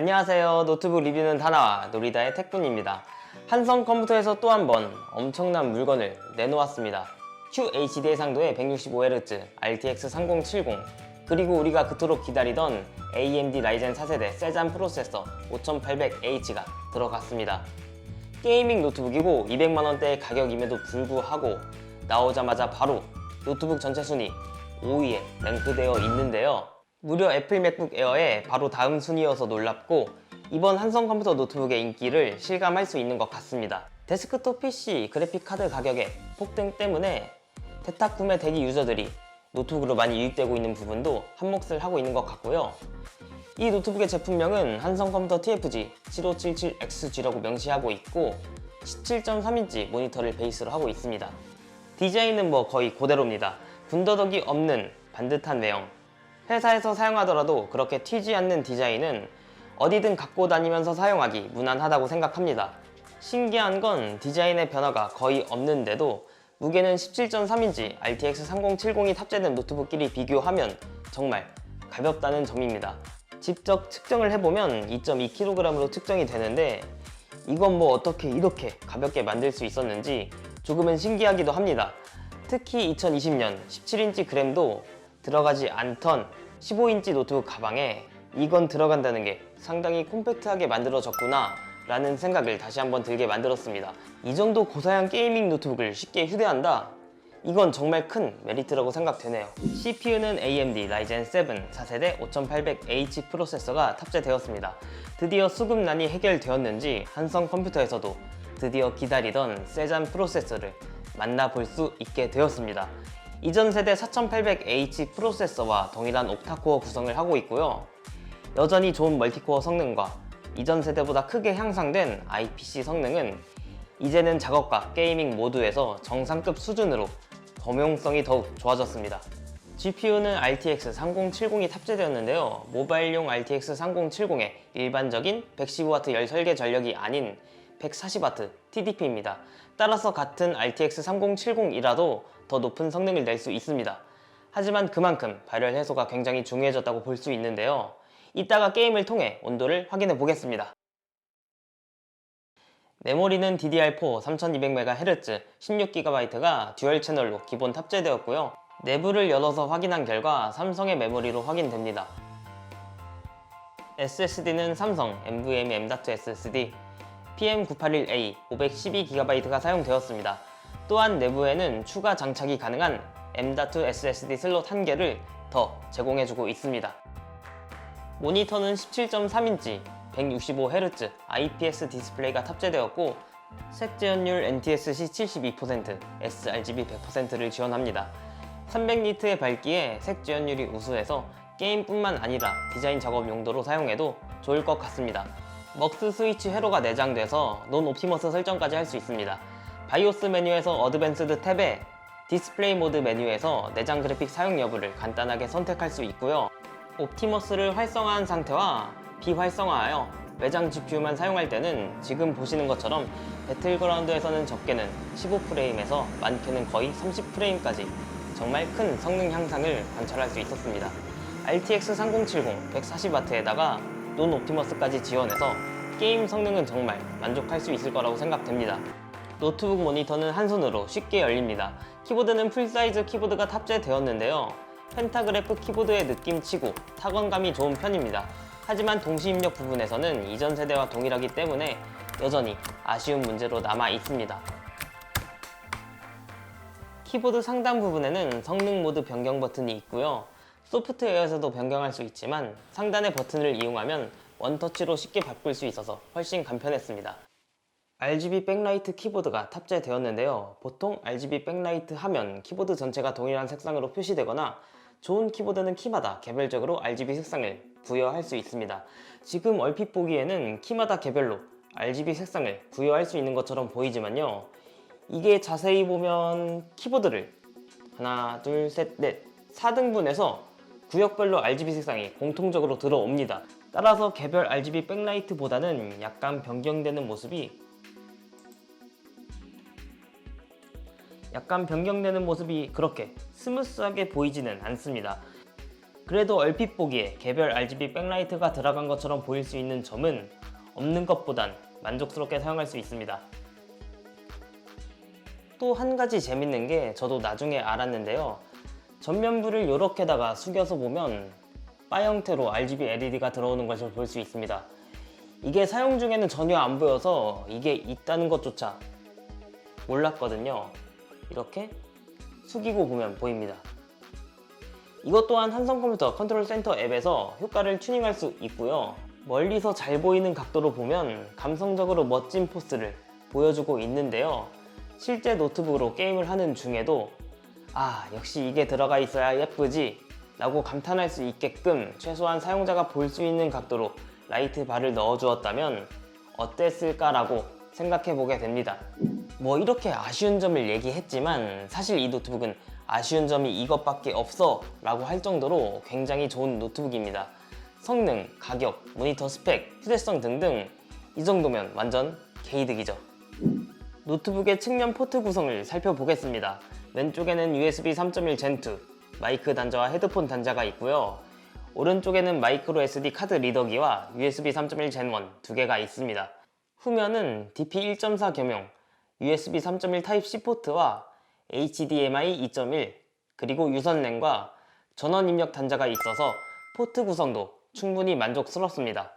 안녕하세요. 노트북 리뷰는 다나와 놀이다의 택분입니다. 한성컴퓨터에서 또 한 번 엄청난 물건을 내놓았습니다. QHD 해상도의 165Hz RTX 3070 그리고 우리가 그토록 기다리던 AMD 라이젠 4세대 세잔 프로세서 5800H가 들어갔습니다. 게이밍 노트북이고 200만원대의 가격임에도 불구하고 나오자마자 바로 노트북 전체 순위 5위에 랭크되어 있는데요. 무려 애플 맥북 에어의 바로 다음 순위여서 놀랍고 이번 한성컴퓨터 노트북의 인기를 실감할 수 있는 것 같습니다. 데스크톱 PC 그래픽카드 가격의 폭등 때문에 대탁 구매 대기 유저들이 노트북으로 많이 유입되고 있는 부분도 한몫을 하고 있는 것 같고요. 이 노트북의 제품명은 한성컴퓨터 TFG 7577XG라고 명시하고 있고 17.3인치 모니터를 베이스로 하고 있습니다. 디자인은 거의 그대로입니다. 군더더기 없는 반듯한 외형, 회사에서 사용하더라도 그렇게 튀지 않는 디자인은 어디든 갖고 다니면서 사용하기 무난하다고 생각합니다. 신기한 건 디자인의 변화가 거의 없는데도 무게는 17.3인치 RTX 3070이 탑재된 노트북끼리 비교하면 정말 가볍다는 점입니다. 직접 측정을 해보면 2.2kg으로 측정이 되는데 이건 어떻게 이렇게 가볍게 만들 수 있었는지 조금은 신기하기도 합니다. 특히 2020년 17인치 그램도 들어가지 않던 15인치 노트북 가방에 이건 들어간다는 게 상당히 콤팩트하게 만들어졌구나 라는 생각을 다시 한번 들게 만들었습니다. 이 정도 고사양 게이밍 노트북을 쉽게 휴대한다? 이건 정말 큰 메리트라고 생각되네요. CPU는 AMD 라이젠 7 4세대 5800H 프로세서가 탑재되었습니다. 드디어 수급난이 해결되었는지 한성컴퓨터에서도 드디어 기다리던 세잔 프로세서를 만나볼 수 있게 되었습니다. 이전 세대 4800H 프로세서와 동일한 옥타코어 구성을 하고 있고요. 여전히 좋은 멀티코어 성능과 이전 세대보다 크게 향상된 IPC 성능은 이제는 작업과 게이밍 모두에서 정상급 수준으로 범용성이 더욱 좋아졌습니다. GPU는 RTX 3070이 탑재되었는데요. 모바일용 RTX 3070의 일반적인 115W 열 설계 전력이 아닌 140W TDP입니다. 따라서 같은 RTX 3070이라도 더 높은 성능을 낼 수 있습니다. 하지만 그만큼 발열 해소가 굉장히 중요해졌다고 볼 수 있는데요. 이따가 게임을 통해 온도를 확인해 보겠습니다. 메모리는 DDR4 3200MHz 16GB가 듀얼 채널로 기본 탑재되었고요. 내부를 열어서 확인한 결과 삼성의 메모리로 확인됩니다. SSD는 삼성 NVMe M.2 SSD PM981A 512GB가 사용되었습니다. 또한 내부에는 추가 장착이 가능한 M.2 SSD 슬롯 1개를 더 제공해주고 있습니다. 모니터는 17.3인치 165Hz IPS 디스플레이가 탑재되었고 색재현율 NTSC 72%, sRGB 100%를 지원합니다. 300니트의 밝기에 색재현율이 우수해서 게임뿐만 아니라 디자인 작업 용도로 사용해도 좋을 것 같습니다. 먹스 스위치 회로가 내장돼서 논 옵티머스 설정까지 할 수 있습니다. 바이오스 메뉴에서 어드밴스드 탭에 디스플레이 모드 메뉴에서 내장 그래픽 사용 여부를 간단하게 선택할 수 있고요. 옵티머스를 활성화한 상태와 비활성화하여 외장 GPU만 사용할 때는 지금 보시는 것처럼 배틀그라운드에서는 적게는 15프레임에서 많게는 거의 30프레임까지 정말 큰 성능 향상을 관찰할 수 있었습니다. RTX 3070 140W에다가 논 옵티머스까지 지원해서 게임 성능은 정말 만족할 수 있을 거라고 생각됩니다. 노트북 모니터는 한 손으로 쉽게 열립니다. 키보드는 풀사이즈 키보드가 탑재되었는데요. 펜타그래프 키보드의 느낌치고 타건감이 좋은 편입니다. 하지만 동시 입력 부분에서는 이전 세대와 동일하기 때문에 여전히 아쉬운 문제로 남아 있습니다. 키보드 상단 부분에는 성능 모드 변경 버튼이 있고요. 소프트웨어에서도 변경할 수 있지만 상단의 버튼을 이용하면 원터치로 쉽게 바꿀 수 있어서 훨씬 간편했습니다. RGB 백라이트 키보드가 탑재되었는데요. 보통 RGB 백라이트 하면 키보드 전체가 동일한 색상으로 표시되거나 좋은 키보드는 키마다 개별적으로 RGB 색상을 부여할 수 있습니다. 지금 얼핏 보기에는 키마다 개별로 RGB 색상을 부여할 수 있는 것처럼 보이지만요. 이게 자세히 보면 키보드를 하나, 둘, 셋, 넷 4등분해서 구역별로 RGB 색상이 공통적으로 들어옵니다. 따라서 개별 RGB 백라이트보다는 약간 변경되는 모습이 그렇게 스무스하게 보이지는 않습니다. 그래도 얼핏 보기에 개별 RGB 백라이트가 들어간 것처럼 보일 수 있는 점은 없는 것보단 만족스럽게 사용할 수 있습니다. 또 한 가지 재밌는 게 저도 나중에 알았는데요. 전면부를 이렇게다가 숙여서 보면 바 형태로 RGB LED가 들어오는 것을 볼 수 있습니다. 이게 사용 중에는 전혀 안 보여서 이게 있다는 것조차 몰랐거든요. 이렇게 숙이고 보면 보입니다. 이것 또한 한성컴퓨터 컨트롤 센터 앱에서 효과를 튜닝할 수 있고요. 멀리서 잘 보이는 각도로 보면 감성적으로 멋진 포스를 보여주고 있는데요. 실제 노트북으로 게임을 하는 중에도 역시 이게 들어가 있어야 예쁘지 라고 감탄할 수 있게끔 최소한 사용자가 볼 수 있는 각도로 라이트 바를 넣어 주었다면 어땠을까 라고 생각해 보게 됩니다. 뭐 이렇게 아쉬운 점을 얘기했지만 사실 이 노트북은 아쉬운 점이 이것밖에 없어 라고 할 정도로 굉장히 좋은 노트북입니다. 성능, 가격, 모니터 스펙, 휴대성 등등 이 정도면 완전 개이득이죠. 노트북의 측면 포트 구성을 살펴보겠습니다. 왼쪽에는 USB 3.1 Gen2 마이크 단자와 헤드폰 단자가 있고요. 오른쪽에는 마이크로 SD 카드 리더기와 USB 3.1 Gen1 두 개가 있습니다. 후면은 DP 1.4 겸용 USB 3.1 타입C 포트와 HDMI 2.1 그리고 유선랜과 전원 입력 단자가 있어서 포트 구성도 충분히 만족스럽습니다.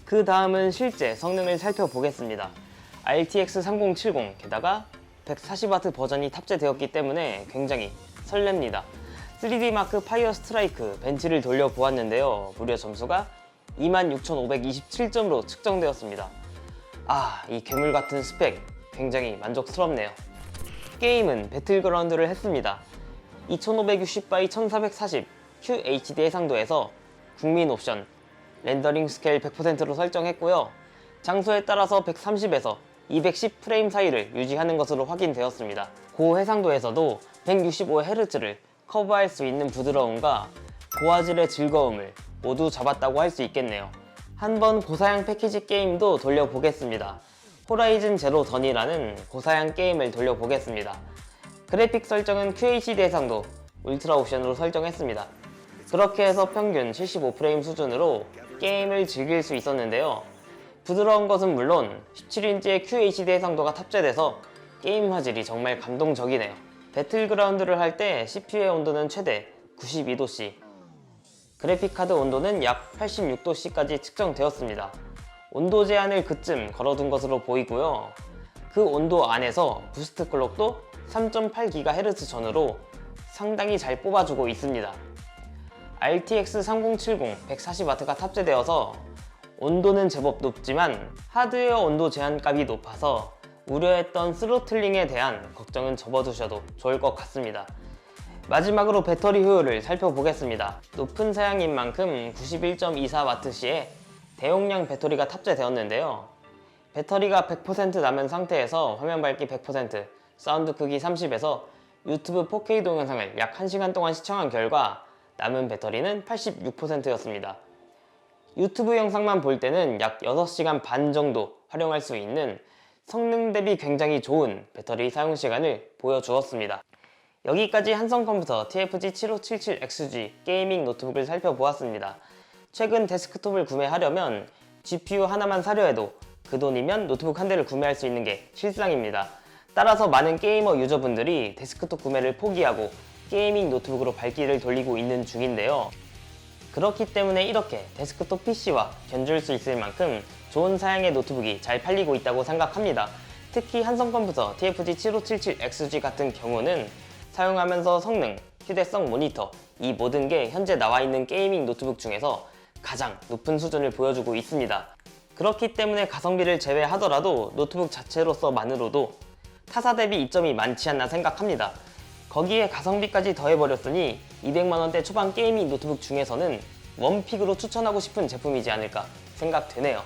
그 다음은 실제 성능을 살펴보겠습니다. RTX 3070 게다가 140W 버전이 탑재되었기 때문에 굉장히 설렙니다. 3D마크 파이어 스트라이크 벤치를 돌려보았는데요. 무려 점수가 26,527점으로 측정되었습니다. 이 괴물같은 스펙 굉장히 만족스럽네요. 게임은 배틀그라운드를 했습니다. 2560x 1440 QHD 해상도에서 국민 옵션 렌더링 스케일 100%로 설정했고요. 장소에 따라서 130에서 210 프레임 사이를 유지하는 것으로 확인되었습니다. 고해상도에서도 165Hz를 커버할 수 있는 부드러움과 고화질의 즐거움을 모두 잡았다고 할 수 있겠네요. 한번 고사양 패키지 게임도 돌려보겠습니다. 호라이즌 제로 던이라는 고사양 게임을 돌려보겠습니다. 그래픽 설정은 QHD 해상도 울트라 옵션으로 설정했습니다. 그렇게 해서 평균 75프레임 수준으로 게임을 즐길 수 있었는데요. 부드러운 것은 물론 17인치의 QHD 해상도가 탑재돼서 게임 화질이 정말 감동적이네요. 배틀그라운드를 할 때 CPU의 온도는 최대 92도C, 그래픽카드 온도는 약 86도C까지 측정되었습니다. 온도 제한을 그쯤 걸어둔 것으로 보이고요. 그 온도 안에서 부스트 클록도 3.8GHz 전후로 상당히 잘 뽑아주고 있습니다. RTX 3070 140W가 탑재되어서 온도는 제법 높지만 하드웨어 온도 제한값이 높아서 우려했던 스로틀링에 대한 걱정은 접어두셔도 좋을 것 같습니다. 마지막으로 배터리 효율을 살펴보겠습니다. 높은 사양인 만큼 91.24W의 대용량 배터리가 탑재되었는데요. 배터리가 100% 남은 상태에서 화면 밝기 100%, 사운드 크기 30에서 유튜브 4K 동영상을 약 1시간 동안 시청한 결과 남은 배터리는 86%였습니다. 유튜브 영상만 볼 때는 약 6시간 반 정도 활용할 수 있는 성능 대비 굉장히 좋은 배터리 사용 시간을 보여주었습니다. 여기까지 한성컴퓨터 TFG7577XG 게이밍 노트북을 살펴보았습니다. 최근 데스크톱을 구매하려면 GPU 하나만 사려 해도 그 돈이면 노트북 한 대를 구매할 수 있는 게 실상입니다. 따라서 많은 게이머 유저분들이 데스크톱 구매를 포기하고 게이밍 노트북으로 발길을 돌리고 있는 중인데요. 그렇기 때문에 이렇게 데스크톱 PC와 견줄 수 있을 만큼 좋은 사양의 노트북이 잘 팔리고 있다고 생각합니다. 특히 한성컴퓨터 TFG7577XG 같은 경우는 사용하면서 성능, 휴대성, 모니터 이 모든 게 현재 나와 있는 게이밍 노트북 중에서 가장 높은 수준을 보여주고 있습니다. 그렇기 때문에 가성비를 제외하더라도 노트북 자체로서만으로도 타사 대비 이점이 많지 않나 생각합니다. 거기에 가성비까지 더해버렸으니 200만원대 초반 게이밍 노트북 중에서는 원픽으로 추천하고 싶은 제품이지 않을까 생각되네요.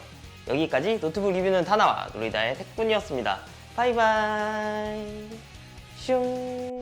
여기까지 노트북 리뷰는 다나와 놀이다의 택분이었습니다. 바이바이 슝.